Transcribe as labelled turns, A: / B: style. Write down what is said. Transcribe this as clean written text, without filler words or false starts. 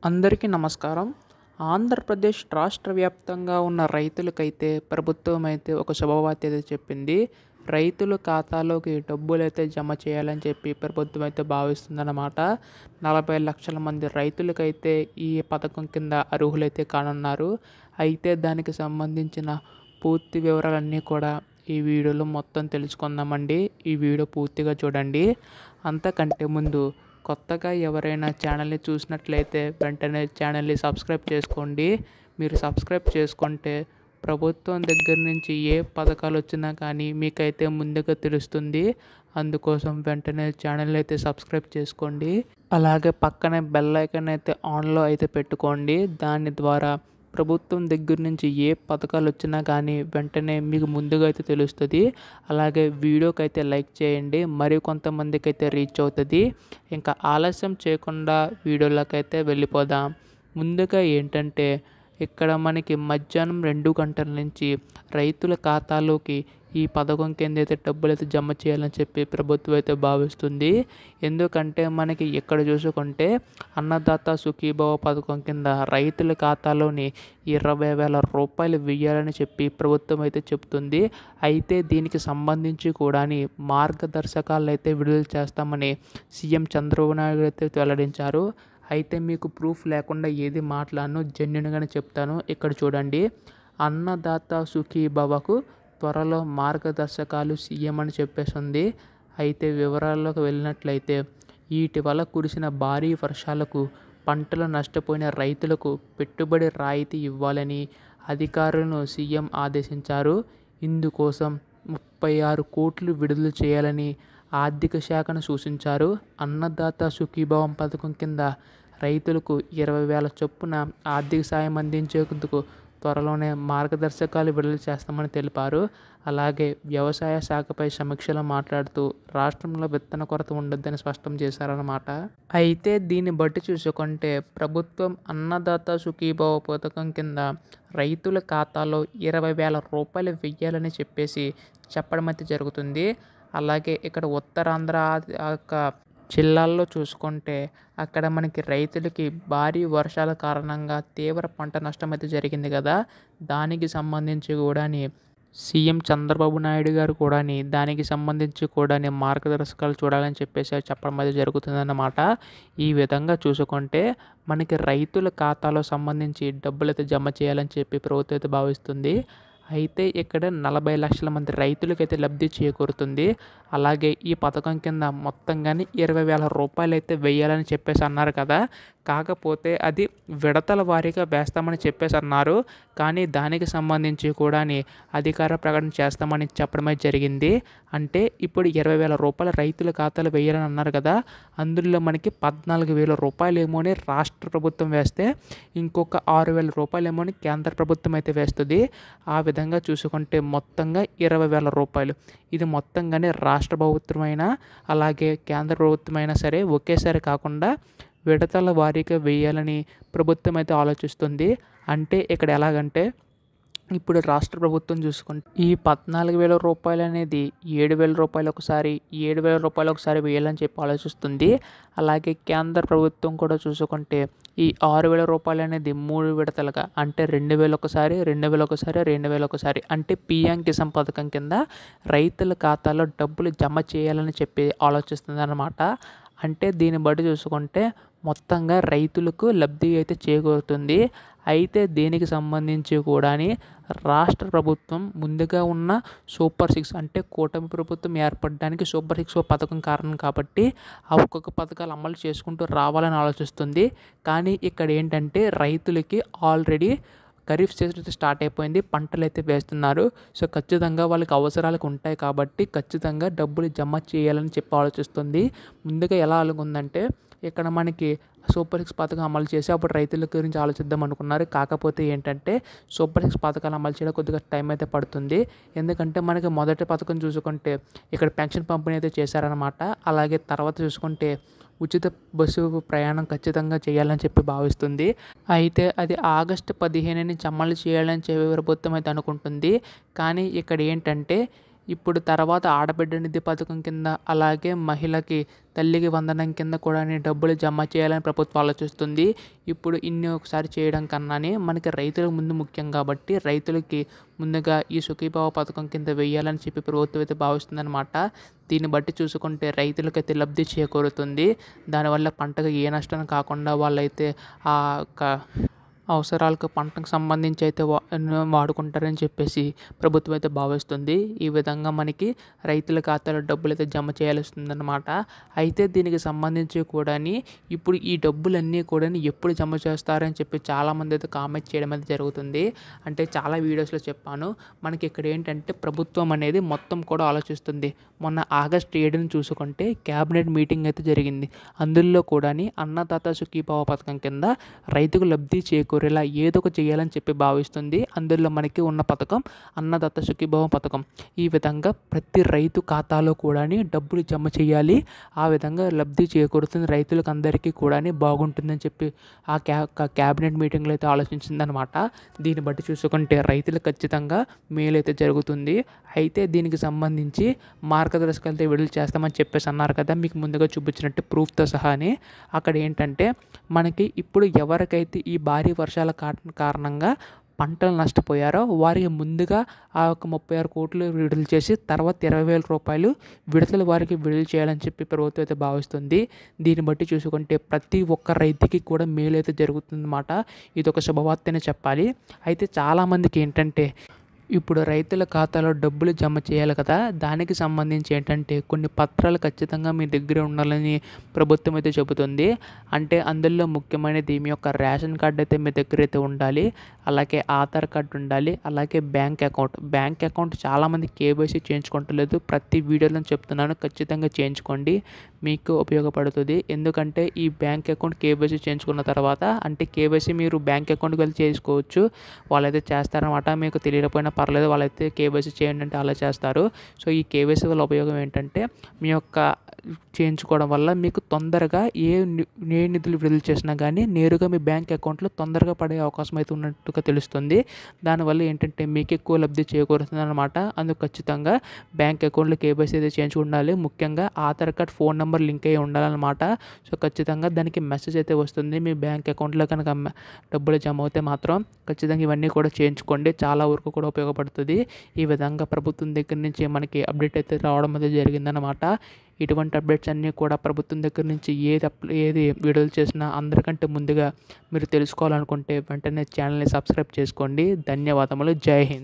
A: అందరికీ నమస్కారం. ఆంధ్రప్రదేశ్ రాష్ట్ర వ్యాప్తంగా ఉన్న రైతులకైతే ప్రభుత్వం అయితే ఒక శుభవార్త అయితే చెప్పింది. రైతుల ఖాతాలోకి డబ్బులైతే జమ చేయాలని చెప్పి ప్రభుత్వం అయితే భావిస్తుందన్నమాట. 40 లక్షల మంది రైతులకైతే ఈ పథకం కింద అర్హులైతే కానున్నారు. అయితే దానికి సంబంధించిన పూర్తి వివరాలన్నీ కూడా ఈ వీడియోలో మొత్తం తెలుసుకుందామండి. ఈ వీడియో పూర్తిగా చూడండి. అంతకంటే ముందు కొత్తగా ఎవరైనా ఛానల్ని చూసినట్లయితే వెంటనే ఛానల్ని సబ్స్క్రైబ్ చేసుకోండి. మీరు సబ్స్క్రైబ్ చేసుకుంటే ప్రభుత్వం దగ్గర నుంచి ఏ పథకాలు వచ్చినా కానీ మీకైతే ముందుగా తెలుస్తుంది. అందుకోసం వెంటనే ఛానల్ అయితే సబ్స్క్రైబ్ చేసుకోండి. అలాగే పక్కనే బెల్ ఐకాన్ అయితే ఆన్లో అయితే పెట్టుకోండి. దాని ద్వారా ప్రభుత్వం దగ్గర నుంచి ఏ పథకాలు వచ్చినా కానీ వెంటనే మీకు ముందుగా అయితే తెలుస్తుంది. అలాగే వీడియోకి అయితే లైక్ చేయండి, మరి కొంతమందికి అయితే రీచ్ అవుతుంది. ఇంకా ఆలస్యం చేయకుండా వీడియోలోకి అయితే వెళ్ళిపోదాం. ముందుగా ఏంటంటే ఇక్కడ మనకి మధ్యాహ్నం 2 గంటల నుంచి రైతుల ఖాతాలోకి ఈ పథకం కింద అయితే డబ్బులు అయితే జమ చేయాలని చెప్పి ప్రభుత్వం అయితే భావిస్తుంది. ఎందుకంటే మనకి ఇక్కడ చూసుకుంటే అన్నదాత సుఖీభవ పథకం కింద రైతుల ఖాతాలోని 20,000 రూపాయలు వేయాలని చెప్పి ప్రభుత్వం అయితే చెప్తుంది. అయితే దీనికి సంబంధించి కూడా మార్గదర్శకాలు అయితే విడుదల చేస్తామని సీఎం చంద్రబాబు నాయుడు అయితే వెల్లడించారు. అయితే మీకు ప్రూఫ్ లేకుండా ఏది మాట్లాడను, జెన్యున్గానే చెప్తాను. ఇక్కడ చూడండి, అన్నదాత సుఖీభవకు త్వరలో మార్గదర్శకాలు సీఎం అని చెప్పేసింది. అయితే వివరాల్లోకి వెళ్ళినట్లయితే ఇటీవల కురిసిన భారీ వర్షాలకు పంటలు నష్టపోయిన రైతులకు పెట్టుబడి రాయితీ ఇవ్వాలని అధికారులను సీఎం ఆదేశించారు. ఇందుకోసం 36 కోట్లు విడుదల చేయాలని ఆర్థిక శాఖను సూచించారు. అన్నదాత సుఖీభవం పథకం కింద రైతులకు 20,000 చొప్పున ఆర్థిక సాయం అందించేందుకు త్వరలోనే మార్గదర్శకాలు విడుదల చేస్తామని తెలిపారు. అలాగే వ్యవసాయ శాఖపై సమీక్షలో మాట్లాడుతూ రాష్ట్రంలో విత్తన కొరత ఉండొద్దని స్పష్టం చేశారన్నమాట. అయితే దీన్ని బట్టి చూసుకుంటే ప్రభుత్వం అన్నదాత సుఖీభవ పథకం కింద రైతుల ఖాతాలో 20,000 రూపాయలు వెయ్యాలని చెప్పడం అయితే జరుగుతుంది. అలాగే ఇక్కడ ఉత్తరాంధ్ర జిల్లాల్లో చూసుకుంటే అక్కడ మనకి రైతులకి భారీ వర్షాల కారణంగా తీవ్ర పంట నష్టం అయితే జరిగింది కదా. దానికి సంబంధించి కూడా సీఎం చంద్రబాబు నాయుడు గారు కూడా దానికి సంబంధించి కూడా మార్గదర్శకాలు చూడాలని చెప్పడం అయితే జరుగుతుందన్నమాట. ఈ విధంగా చూసుకుంటే మనకి రైతుల ఖాతాలో సంబంధించి డబ్బులు అయితే జమ చేయాలని చెప్పి ప్రభుత్వం అయితే భావిస్తుంది. అయితే ఇక్కడ 40 లక్షల మంది రైతులకైతే లబ్ధి చేకూరుతుంది. అలాగే ఈ పథకం కింద మొత్తంగానే 20,000 రూపాయలు అయితే వేయాలని అన్నారు కదా. కాకపోతే అది విడతల వారీగా వేస్తామని అన్నారు. కానీ దానికి సంబంధించి కూడా అధికార ప్రకటన చేస్తామని చెప్పడమే జరిగింది. అంటే ఇప్పుడు 20,000 రూపాయల రైతుల ఖాతాలు వేయాలని అన్నారు కదా. అందులో మనకి 14,000 రూపాయలు ఏమోని రాష్ట్ర ప్రభుత్వం వేస్తే ఇంకొక 6,000 రూపాయలు ఏమోని కేంద్ర ప్రభుత్వం అయితే వేస్తుంది. ఆ విధంగా చూసుకుంటే మొత్తంగా 20,000 రూపాయలు. ఇది మొత్తంగానే రాష్ట్ర ప్రభుత్వమైనా అలాగే కేంద్ర ప్రభుత్వమైనా సరే ఒకేసారి కాకుండా విడతల వారీగా వేయాలని ప్రభుత్వం అయితే ఆలోచిస్తుంది. అంటే ఇక్కడ ఎలాగంటే ఇప్పుడు రాష్ట్ర ప్రభుత్వం చూసుకుంటే ఈ 14,000 రూపాయలు అనేది 7,000 రూపాయలు ఒకసారి, 7,000 రూపాయలు ఒకసారి వేయాలని చెప్పి ఆలోచిస్తుంది. అలాగే కేంద్ర ప్రభుత్వం కూడా చూసుకుంటే ఈ 6,000 రూపాయలు అనేది 3 విడతలుగా, అంటే 2,000 ఒకసారి, 2,000 ఒకసారి, 2,000 ఒకసారి, అంటే పీఎం కిసాన్ పథకం కింద రైతుల ఖాతాలో డబ్బులు జమ చేయాలని చెప్పి ఆలోచిస్తుంది అన్నమాట. అంటే దీన్ని బట్టి చూసుకుంటే మొత్తంగా రైతులకు లబ్ధి అయితే చేకూరుతుంది. అయితే దీనికి సంబంధించి కూడా రాష్ట్ర ప్రభుత్వం ముందుగా ఉన్న సూపర్ 6 అంటే కూటమి ప్రభుత్వం ఏర్పడడానికి సూపర్ 6 పథకం కారణం కాబట్టి ఆ ఒక్కొక్క పథకాలు అమలు చేసుకుంటూ రావాలని ఆలోచిస్తుంది. కానీ ఇక్కడ ఏంటంటే రైతులకి ఆల్రెడీ ఖరీఫ్ సీజన్ అయితే స్టార్ట్ అయిపోయింది. పంటలు అయితే వేస్తున్నారు. సో ఖచ్చితంగా వాళ్ళకి అవసరాలకు ఉంటాయి కాబట్టి ఖచ్చితంగా డబ్బులు జమ చేయాలని చెప్పి ఆలోచిస్తుంది. ముందుగా ఎలా అనుకుందంటే ఇక్కడ మనకి సూపర్ 6 పథకం అమలు చేసి అప్పుడు రైతుల గురించి ఆలోచిద్దాం అనుకున్నారు. కాకపోతే ఏంటంటే సూపర్ 6 పథకాలు అమలు చేయడం కొద్దిగా టైం అయితే పడుతుంది. ఎందుకంటే మనకి మొదటి పథకం చూసుకుంటే ఇక్కడ పెన్షన్ పంపిణీ అయితే చేశారనమాట. అలాగే తర్వాత చూసుకుంటే ఉచిత బస్సు ప్రయాణం ఖచ్చితంగా చేయాలని చెప్పి భావిస్తుంది. అయితే అది ఆగస్టు 15 నుంచి అమలు చేయాలని చెప్పి ప్రభుత్వం అయితే అనుకుంటుంది. కానీ ఇక్కడ ఏంటంటే ఇప్పుడు తర్వాత ఆడబిడ్డ నిధి పథకం కింద అలాగే మహిళకి తల్లికి వందనం కింద కూడా డబ్బులు జమ చేయాలని ప్రభుత్వం ఆలోచిస్తుంది. ఇప్పుడు ఇన్ని ఒకసారి చేయడం కన్నానే మనకి రైతులకు ముందు ముఖ్యం కాబట్టి రైతులకి ముందుగా ఈ సుఖీభావ పథకం కింద వెయ్యాలని చెప్పి ప్రభుత్వం అయితే భావిస్తుందన్నమాట. దీన్ని బట్టి చూసుకుంటే రైతులకైతే లబ్ధి చేకూరుతుంది. దానివల్ల పంటకు ఏ నష్టం కాకుండా వాళ్ళైతే ఆ అవసరాలకు పంటకు సంబంధించి అయితే వాడుకుంటారని చెప్పేసి ప్రభుత్వం అయితే భావిస్తుంది. ఈ విధంగా మనకి రైతుల ఖాతాలో డబ్బులు అయితే జమ చేయాల్సి వస్తుందన్నమాట. అయితే దీనికి సంబంధించి కూడా ఇప్పుడు ఈ డబ్బులన్నీ కూడా ఎప్పుడు జమ చేస్తారని చెప్పి చాలామంది అయితే కామెంట్ చేయడం అయితే జరుగుతుంది. అంటే చాలా వీడియోస్లో చెప్పాను. మనకి ఇక్కడ ఏంటంటే ప్రభుత్వం అనేది మొత్తం కూడా ఆలోచిస్తుంది. మొన్న ఆగస్టు 7ని చూసుకుంటే క్యాబినెట్ మీటింగ్ అయితే జరిగింది. అందులో కూడా అన్నదాత సుఖీభావ పథకం కింద రైతుకు లబ్ధి చేకూరేలా ఏదో ఒక చేయాలని చెప్పి భావిస్తుంది. అందులో మనకి ఉన్న పథకం అన్నదాత సుఖీభావ పథకం. ఈ విధంగా ప్రతి రైతు ఖాతాలో కూడా డబ్బులు జమ చేయాలి. ఆ విధంగా లబ్ధి చేకూరుతుంది రైతులకు అందరికీ కూడా బాగుంటుందని చెప్పి ఆ క్యాబినెట్ మీటింగ్లో అయితే ఆలోచించిందనమాట. దీన్ని బట్టి చూసుకుంటే రైతులకు ఖచ్చితంగా మేలైతే జరుగుతుంది. అయితే దీనికి సంబంధించి మార్గదర్శకాలు అయితే విడుదల చేస్తామని చెప్పేసి అన్నారు కదా, మీకు ముందుగా చూపించినట్టు ప్రూఫ్తో సహాని. అక్కడ ఏంటంటే మనకి ఇప్పుడు ఎవరికైతే ఈ భారీ వర్షాల కారణంగా పంటలు నష్టపోయారో వారికి ముందుగా ఆ యొక్క 36 కోట్లు విడుదల చేసి తర్వాత 20,000 రూపాయలు వారికి విడుదల చేయాలని చెప్పి ప్రభుత్వం అయితే భావిస్తుంది. దీన్ని బట్టి చూసుకుంటే ప్రతి ఒక్క రైతుకి కూడా మేలు అయితే జరుగుతుందన్నమాట. ఇది ఒక శుభవార్తనే చెప్పాలి. అయితే చాలామందికి ఏంటంటే ఇప్పుడు రైతుల ఖాతాలో డబ్బులు జమ చేయాలి కదా, దానికి సంబంధించి ఏంటంటే కొన్ని పత్రాలు ఖచ్చితంగా మీ దగ్గర ఉండాలని ప్రభుత్వం అయితే చెబుతుంది. అంటే అందులో ముఖ్యమైనది మీ యొక్క రేషన్ కార్డు అయితే మీ దగ్గర అయితే ఉండాలి, అలాగే ఆధార్ కార్డు ఉండాలి, అలాగే బ్యాంక్ అకౌంట్ చాలామంది కేవైసీ చేయించుకోవట్లేదు. ప్రతి వీడియోలో చెప్తున్నాను, ఖచ్చితంగా చేయించుకోండి, మీకు ఉపయోగపడుతుంది. ఎందుకంటే ఈ బ్యాంక్ అకౌంట్ కేవైసీ చేయించుకున్న తర్వాత అంటే కేవైసీ మీరు బ్యాంక్ అకౌంట్కి వెళ్ళి చేసుకోవచ్చు, వాళ్ళైతే చేస్తారనమాట. మీకు తెలియకపోయినా పర్లేదు, వాళ్ళైతే కేవైసీ చేయండి అంటే అలా చేస్తారు. సో ఈ కేవైసీ వల్ల ఉపయోగం ఏంటంటే మీ యొక్క చేయించుకోవడం వల్ల మీకు తొందరగా ఏ నిధులు విడుదల చేసినా కానీ నేరుగా మీ బ్యాంక్ అకౌంట్లో తొందరగా పడే అవకాశం అయితే ఉన్నట్టుగా తెలుస్తుంది. దానివల్ల ఏంటంటే మీకు ఎక్కువ లబ్ధి చేకూరుతుంది అనమాట. అందుకు ఖచ్చితంగా బ్యాంక్ అకౌంట్లో కేవైసీ అయితే చేయించుకుండాలి. ముఖ్యంగా Aadhaar card, phone number link అయ్యి ఉండాలన్నమాట. సో ఖచ్చితంగా దానికి మెసేజ్ అయితే వస్తుంది. మీ బ్యాంక్ అకౌంట్లో కనుక డబ్బులు జమ అవుతే మాత్రం ఖచ్చితంగా ఇవన్నీ కూడా చేయించుకోండి, చాలా వరకు కూడా ఉపయోగపడుతుంది. ఈ విధంగా ప్రభుత్వం దగ్గర నుంచి మనకి అప్డేట్ అయితే రావడం అయితే జరిగిందనమాట. ఇటువంటి అప్డేట్స్ అన్నీ కూడా ప్రభుత్వం దగ్గర నుంచి ఏది విడుదల చేసినా అందరికంటే ముందుగా మీరు తెలుసుకోవాలనుకుంటే వెంటనే ఛానల్ని సబ్స్క్రైబ్ చేసుకోండి. ధన్యవాదములు. జై హింద్.